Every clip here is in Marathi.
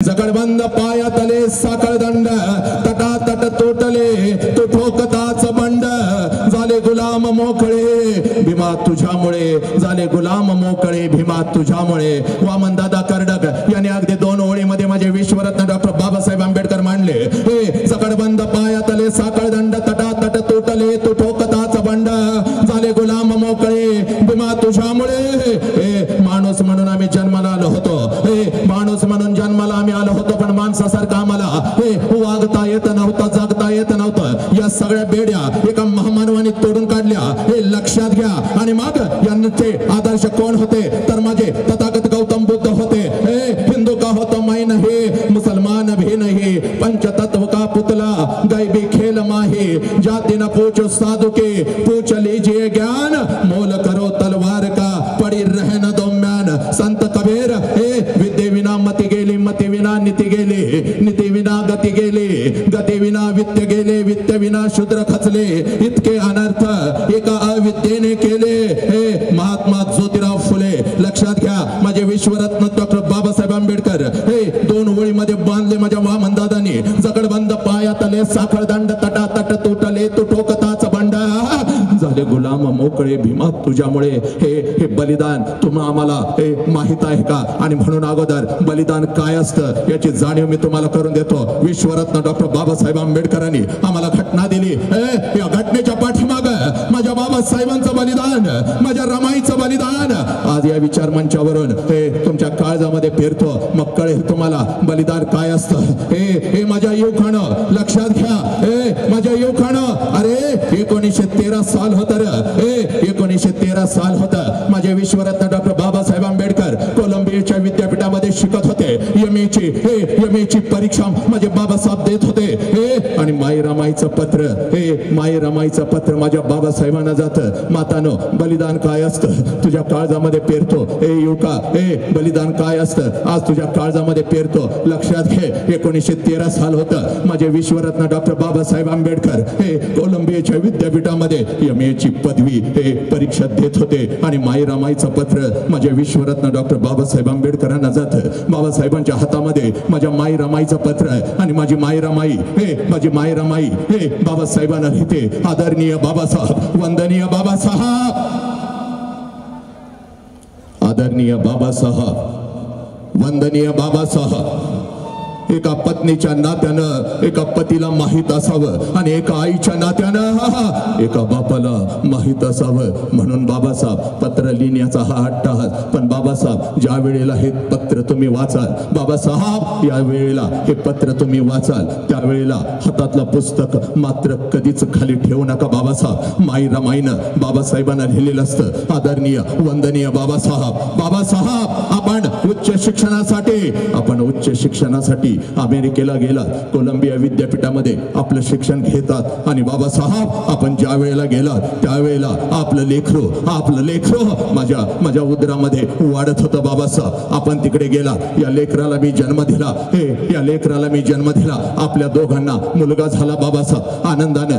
जगडबंद पायातले साखळदंड तटातट तोटले तो ठोकताच बंड झाले गुलाम मोकळे भीमा तुझ्यामुळे झाले गुलाम मोकळे भीमा तुझ्यामुळे वामन दादा कर्डक यांनी अगदी 2 ओळीमध्ये माझे विश्वरत्न डॉक्टर बाबासाहेब आंबेडकर मांडले। हे जगडबंद पायातले साखळदंड तटातट तोटले तो ठोकताच बंड झाले गुलाम मोकळे भीमा तुझ्यामुळे। हे माणूस म्हणून आम्ही जन्माला आलो होतो, हे माणूस म्हणून जन्माला आम्ही आलो होतो, पण माणसासारखं आम्हाला हे वागता येत नव्हतं, जगता येत नव्हतं। या सगळ्या बेड्या एका महामानवाने तोडून काढल्या, हे लक्षात घ्या। आणि मग यांचे आदर्श कोण होते तर माझे तथागत गौतम बुद्ध होते। हे हिंदू का होता मैं नहीं, मुसलमान भी नहीं, पंचतत्व का पुतला गैबी खेल माही, जाति न पूछो साधु के पूछ लीजिए ज्ञान, मोल करो तलवार का पड़ी रहन दो म्यान। संत कबीर हे विद्ये विना मती गेली, मती विना नीति गेली, नीति विना गती गेली, गती विना वित्त गेले, वित्त विना शूद्र खचले, इतके अनर्थ एका अविद्येने केले। हे महात्मा ज्योतिराव फुले लक्षात घ्या, माझे विश्वरत्न डॉक्टर बाबासाहेब आंबेडकर हे 2 ओळीमध्ये बांधले माझ्या वामनदादांनी। जगडबंद पायातले साखळदंड तटातट तुटले तो ठोकताच बंड झाले गुलाम मोकळे भीमा तुझ्यामुळे। हे बलिदान तुम्हा आम्हाला हे माहित आहे का? आणि म्हणून अगोदर बलिदान काय असतं याची जाणीव मी तुम्हाला करून देतो। विश्वरत्न डॉक्टर बाबासाहेब आंबेडकरांनी आम्हाला घटना दिली, या घटनेच्या पाठीमाग माझ्या बाबासाहेबांचं बलिदान, माझ्या रमाईचं बलिदान आज या विचार मंचावरून हे तुमच्या काळजामध्ये पेरतो। मग कळेल तुम्हाला बलिदान काय असतं। हे माझ्या युवकानं लक्षात घ्या, हे माझ्या युवकानं, अरे 1913 साल होत रे, 1913 साल होतं। माझे विश्वरत्न डॉक्टर बाबासाहेब आंबेडकर कोलंबियाच्या विद्यापीठामध्ये शिकत होते। एमएची परीक्षा माझे बाबासाहेब देत होते। आणि माई रमाईचं पत्र, माई रमाईचं पत्र माझ्या बाबासाहेबांना जातं। मातानो बलिदान काय असतं तुझ्या काळजामध्ये पेरतो। युवका बलिदान काय असतं आज तुझ्या काळजामध्ये पेरतो। लक्षात घे 1913 साल होतं। माझे विश्वरत्न डॉक्टर बाबासाहेब आंबेडकर कोलंबियाच्या विद्यापीठामध्ये एमएची पदवी परीक्षा देत होते। आणि माई रमाईचं पत्र माझे विश्वरत्न डॉक्टर बाबासाहेब आंबेडकरांना जातं। बाबासाहेबांच्या हातामध्ये माझ्या माई रमाईचं पत्र आहे। आणि माझी माई रमाई माझी माई रमाई बाबासाहेबांना लिहिते, आदरणीय बाबासाहेब, वंदनीय बाबासाहेब, आदरणीय बाबासाहेब, वंदनीय बाबासाहेब। एका पत्नीच्या नात्यानं एका पतीला माहित असावं आणि एका आईच्या नात्यानं एका बापाला माहित असावं। म्हणून बाबासाहेब पत्र लिहिण्याचा हा अट्टाहास। पण बाबासाहेब ज्या वेळेला हे पत्र तुम्ही वाचाल, बाबासाहेब या वेळेला हे पत्र तुम्ही वाचाल, त्यावेळेला हातातलं पुस्तक मात्र कधीच खाली ठेवू नका। बाबासाहेब माई रमाईनं बाबासाहेबांना लिहिलेलं असतं, आदरणीय वंदनीय बाबासाहेब, बाबासाहेब आपण उच्च शिक्षणासाठी अमेरिकेला गेलात, कोलंबिया विद्यापीठामध्ये आपलं शिक्षण घेतात। आणि बाबासाहेब आपण ज्या वेळेला गेलात त्यावेळेला आपलं लेकरू माझ्या उदरामध्ये वाढत होतं। बाबासाहेब आपण तिकडे गेलात, या लेकराला मी जन्म दिला, या लेकराला मी जन्म दिला। आपल्या दोघांना मुलगा झाला बाबासाहेब, आनंदानं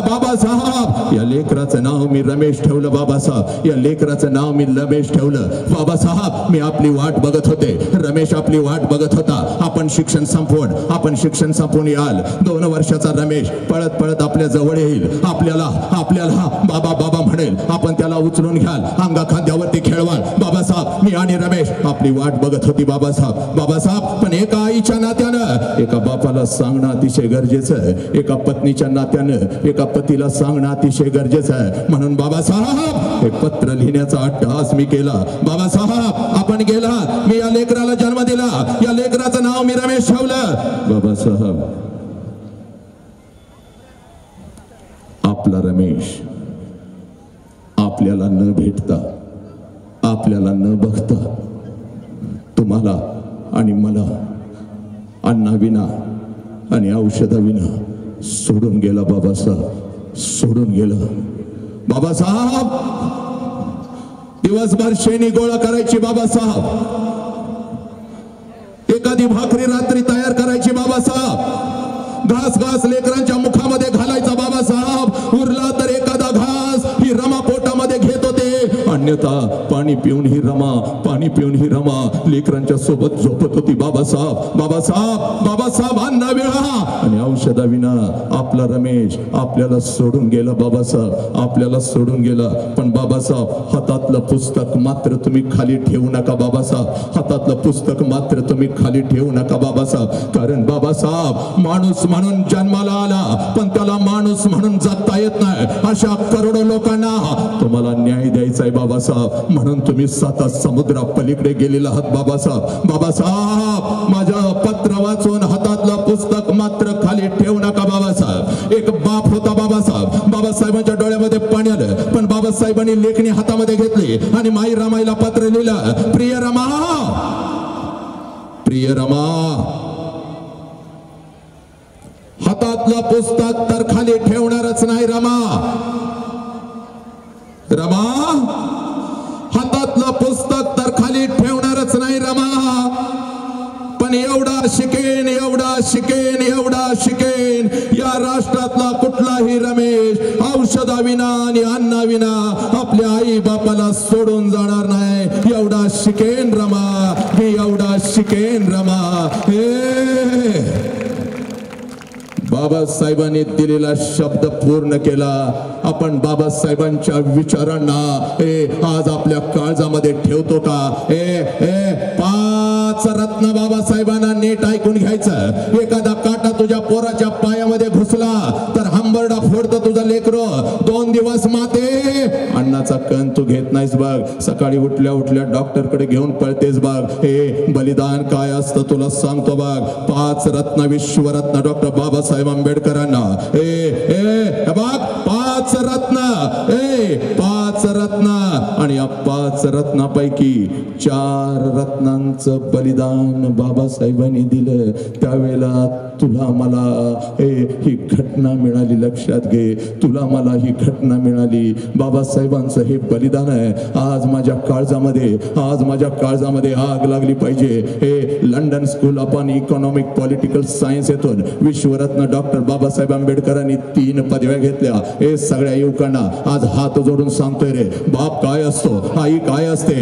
बाबासाहेब। या लेकराचं नाव मी रमेश ठेवलं बाबासाहेब, या लेकराचं नाव मी रमेश ठेवलं बाबासाहेब। मी आपली वाट बघत होते, रमेश आपली वाट बघत होता। आपण शिक्षण संपवून याल। 2 वर्षाचा रमेश पळत पळत आपल्या जवळ येईल, आपल्याला बाबा म्हणेल, आपण त्याला उचलून घ्याल, अंगा खांद्यावरती खेळवाल। बाबासाहेब मी आणि रमेश आपली वाट बघत होती बाबासाहेब। पण एका आईच्या नात्यानं एका बापाला सांगणं अतिशय गरजेचं आहे, एका पत्नीच्या नात्यानं एका पतीला सांगणं अतिशय गरजेचं आहे। म्हणून बाबासाहेब हे पत्र लिहिण्याचा अट्टहास मी केला। बाबासाहेब आपण गेला, मी या लेकराला जन्म दिला, या लेकराचं नाव मी रमेश ठेवलं। बाबासाहेब आपला रमेश आपल्याला न भेटता, आपल्याला न बघता तुम्हाला आणि मला अन्नाविना आणि औषधाविना सोडून गेला। बाबासाहेब सोडून गेला। बाबासाहेब दिवसभर शेणी गोळा करायची बाबासाहेब, एखादी भाकरी रात्री तयार करायची बाबासाहेब, घास लेकरांच्या मुखामध्ये घालायचा बाबासाहेब, उरला तर एखादा घास ही रमा पोटामध्ये घेत होते। अन्यथा पाणी पिऊन ही रमा, पाणी पिऊन ही रमा लेकरांच्या सोबत झोपत होती. बाबासाहेब बाबासाहेब बाबासाहेब अण्णा वेळा आणि औषधाविना आपला रमेश आपल्याला सोडून गेला. बाबासाहेब आपल्याला सोडून गेला. पण बाबासाहेब हातातलं पुस्तक मात्र तुम्ही खाली ठेवू नका. बाबासाहेब हातातलं पुस्तक मात्र तुम्ही खाली ठेवू नका. बाबासाहेब कारण बाबासाहेब माणूस म्हणून जन्माला आला पण त्याला माणूस म्हणून जगता येत नाही. अशा करोडो लोकांना तुम्हाला न्याय द्यायचा आहे बाबासाहेब. म्हणून तुम्ही 7 समुद्रा पलीकडे गेलेला आहात. बाबासाहेब बाबासाहेब माझं पत्र वाचून हातातलं पुस्तक मात्र खाली ठेवू नका. बाबासाहेब एक बाप होता. बाबासाहेब बाबासाहेबांच्या डोळ्यामध्ये पाणी आलं पण बाबासाहेबांनी लेखणी हातामध्ये घेतली आणि माई रमाईला पत्र लिहिलं. प्रिय रमा, प्रिय रमा, हातातलं पुस्तक तर खाली ठेवणारच नाही. रमा, रमा, हातातलं पुस्तक तर खाली ठेवणारच नाही. रमा, पण एवढा शिकेन, एवढा शिकेन, एवढा शिकेन, या राष्ट्रातला कुठलाही रमेश औषधाविना आणि अन्नाविना आपल्या आई बापाला सोडून जाणार नाही. एवढा शिकेन रमा, मी एवढा शिकेन रमा. हे बाबासाहेबांनी दिलेला शब्द पूर्ण केला. आपण बाबासाहेबांच्या विचारांना आज आपल्या काळजामध्ये ठेवतो का? 5 रत्न बाबासाहेबांना नीट ऐकून घ्यायचं. एखादा काटा तुझ्या पोराच्या पायामध्ये घुसला तर हंबरडा फोडतो तुझा लेकरो. 2 दिवस माते अन्नाचा कण तू घेत नाहीस बघ. सकाळी उठल्या उठल्या डॉक्टर कडे घेऊन पळतेस बघ. बलिदान काय असतं तुला सांगतो बघ. 5 रत्न विश्वरत्न डॉक्टर बाबासाहेब आंबेडकरांना बघ. 5 रत्न, 5 रत्न आणि या 5 रत्नापैकी 4 रत्नांचं बलिदान बाबासाहेबांनी दिलं. त्यावेळेला तुला मला ही घटना मिळाली. लक्षात घे, तुला मला ही घटना मिळाली. बाबासाहेबांचं हे बलिदान आहे. आज माझ्या काळजामध्ये, आज माझ्या काळजामध्ये आग लागली पाहिजे. London school of economic political science येथून विश्वरत्न डॉक्टर बाबासाहेब आंबेडकरांनी 3 पदव्या घेतल्या. हे सगळ्या युवकांना आज हात जोडून सांगतोय रे, बाप काय असतो, आई काय असते,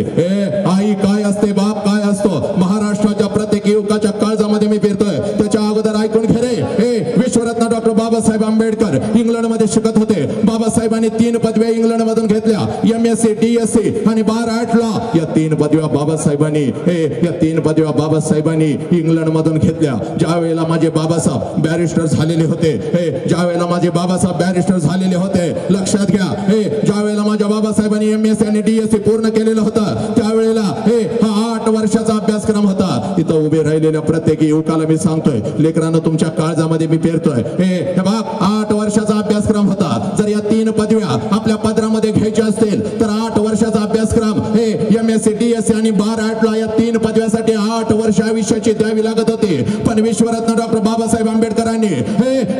आई काय असते, बाप काय असतो. महाराष्ट्राच्या प्रत्येक युवकाच्या काळजामध्ये मी फिरतोय. त्याच्या अगोदर ऐकून घे रे, विश्वरत्न डॉक्टर बाबासाहेब आंबेडकर इंग्लंड मध्ये शिकत होते. बाबासाहेबांनी 3 पदव्या इंग्लंड मधून घेतल्या. MSc, DSc आणि 12 लॉ. या 3 पदव्या बाबासाहेबांनी या 3 पदव्या बाबासाहेबांनी इंग्लंड मधून घेतल्या. ज्या वेळेला माझे बाबासाहेब बॅरिस्टर झालेले होते, ज्या वेळेला माझे बाबासाहेब बॅरिस्टर झालेले होते, लक्षात घ्या, ज्या वेळेला माझ्या बाबासाहेबांनी MSc आणि DSc पूर्ण केलेलं होतं त्यावेळेला हा 8 वर्षाचा अभ्यासक्रम होता. इथं उभे राहिलेल्या प्रत्येक युवकाला मी सांगतोय, लेकरांनो तुमच्या काळजामध्ये मी पेरतोय. हे बघ, 8 वर्षाचा अभ्यासक्रम होता. जर या 3 पदव्या आपल्या पदरामध्ये घ्यायच्या असतील तर 8 वर्षाचा अभ्यासक्रम MSc, DSc आणि 12 या 3 पदव्यासाठी 8 वर्ष आयुष्याची द्यावी लागत होती. पण विश्वरत्न डॉक्टर बाबासाहेब आंबेडकरांनी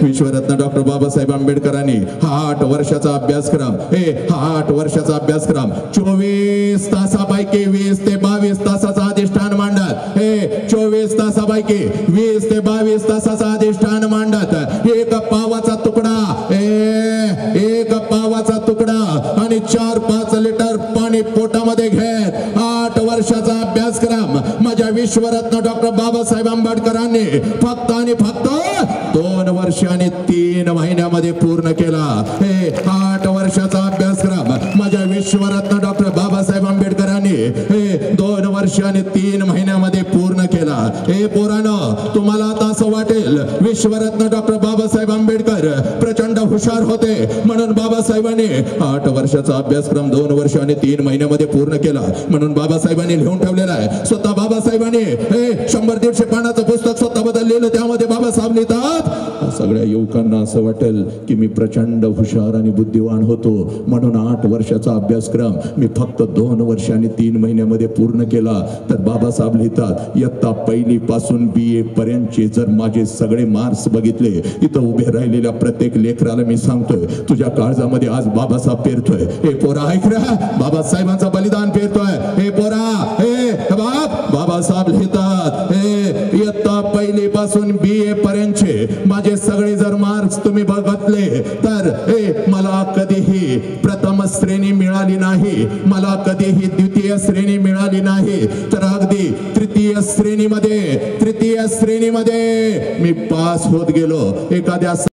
विश्वरत्न डॉक्टर बाबासाहेब आंबेडकरांनी हा 8 वर्षाचा अभ्यासक्रम हा 8 वर्षाचा अभ्यासक्रम 24 तासापैकी 20 ते 22 तासाचा अधिष्ठान मांडत 24 तासापैकी 20 ते 22 तासाचा अधिष्ठान मांडत एक पावाचा तुकडा एक पावाचा तुकडा आणि 4-5 लिटर पाणी पोटामध्ये घेत 8 वर्षाचा अभ्यासक्रम माझ्या विश्वरत्न डॉक्टर बाबासाहेब आंबेडकरांनी फक्त आणि फक्त 2 वर्ष आणि 3 महिन्यामध्ये पूर्ण केला. 8 वर्षाचा अभ्यासक्रम माझ्या विश्वरत्न डॉक्टर बाबासाहेब आंबेडकरांनी 2 वर्ष आणि 3 महिन्यामध्ये पूर्ण केला. पोरांनो, तुम्हाला आता असं वाटेल विश्वरत्न डॉक्टर बाबासाहेब आंबेडकर प्रचंड हुशार होते म्हणून बाबासाहेबांनी 8 वर्षाचा अभ्यासक्रम 2 वर्ष आणि 3 महिन्यामध्ये पूर्ण केला म्हणून बाबासाहेबांनी लिहून ठेवलेला आहे. स्वतः बाबासाहेबांनी 100-150 पानाचं पुस्तक स्वतः बदललेलं, त्यामध्ये बाबासाहेब लिहितात, सगळ्या युवकांना असं वाटेल की मी प्रचंड हुशार आणि बुद्धिवान होतो म्हणून 8 वर्षाचा अभ्यासक्रम मी फक्त 2 वर्ष आणि 3 महिन्यामध्ये पूर्ण केला. तर बाबासाहेब लिहितात, इयत्ता 1ली पासून BA पर्यंतचे जर माझे सगळे मार्क्स बघितले, इथं उभे राहिलेल्या प्रत्येक लेकराला मी सांगतोय, तुझ्या काळजामध्ये आज बाबासाहेब पेरतोय. हे पोरा ऐक रे, बाबासाहेबांचं बलिदान पेरतोय. हे पोरा, हे बाप, बाबासाहेब लिहितात, इयत्ता 1ली पासून BA पर्यंतचे माझे सगळे जर मार्क्स तुम्ही बघितले तर मला कधीही प्रथम प्रथम श्रेणी मिळाली नाही, मला कधीही द्वितीय श्रेणी मिळाली नाही, तर अगदी तृतीय श्रेणीमध्ये मी पास होत गेलो. एखाद्या